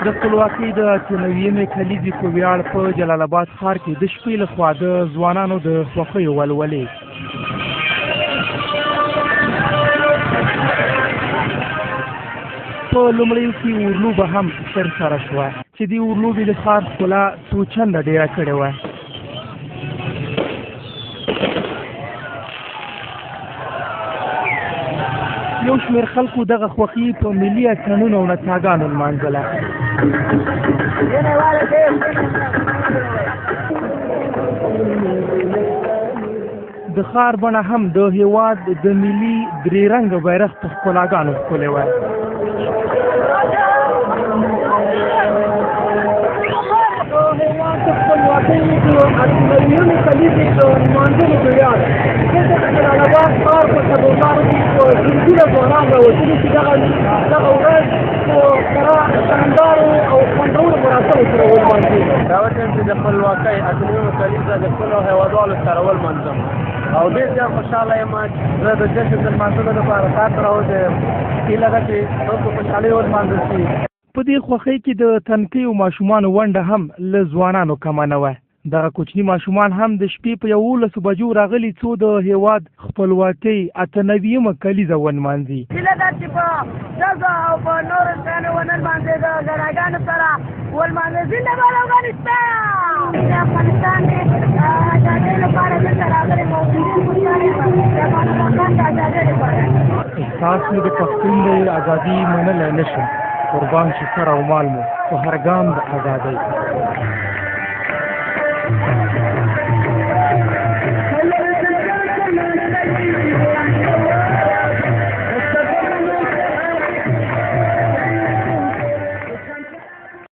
د خپلواکۍ د 98مې کلیزې په ویاړ په جلال آباد ښار کې د شپې لخوا د ځوانانو د خوښیو ولولې په لومړیو کې اورلوبه هم ترسره شوه چې دې اورلوبې د ښار ښکلا څو چنده ډېره کړې وه. یو شمېر خلکو دغه خوښي په ملي اتڼونو او نڅاګانو لمانځله. د ښار بڼه هم د هېواد د ملي درې رنګه بیرغ په ښکلاګانو ښکلې وه. د خپلواکۍ 98مه کلیزه د خپلو هېوادوالو سره ولمانځم او ډېر زیات خوشحاله یم چې زه د جشن د لمانځلو لپاره ښار ته راوځم. هیله ده چې تاسو خوشحالۍ ولمانځل شي. په دې خوښۍ کې د تنکیو ماشومانو ونډه هم له ځوانانو کمه نه وه. دغه کوچني ماشومان هم د شپې په 11 بجو راغلي څو د هېواد خپلواکۍ 98مه کلیزه ونمانځي. هیله ده چې په ښځو او په نورو شیانو ونه لمانځي د ګډاګانو سره ولمانځي. زنده باد افغانستان! د افغانستان د ازادۍ لپاره دلته راغلي وو. ډېر خوشحاله یم د افغانستان د ازادۍ لپاره. احساس مې د پښتون د ازادي منلی نه شم. قربان شي سر او مال مو په هر ګام د ازادۍ.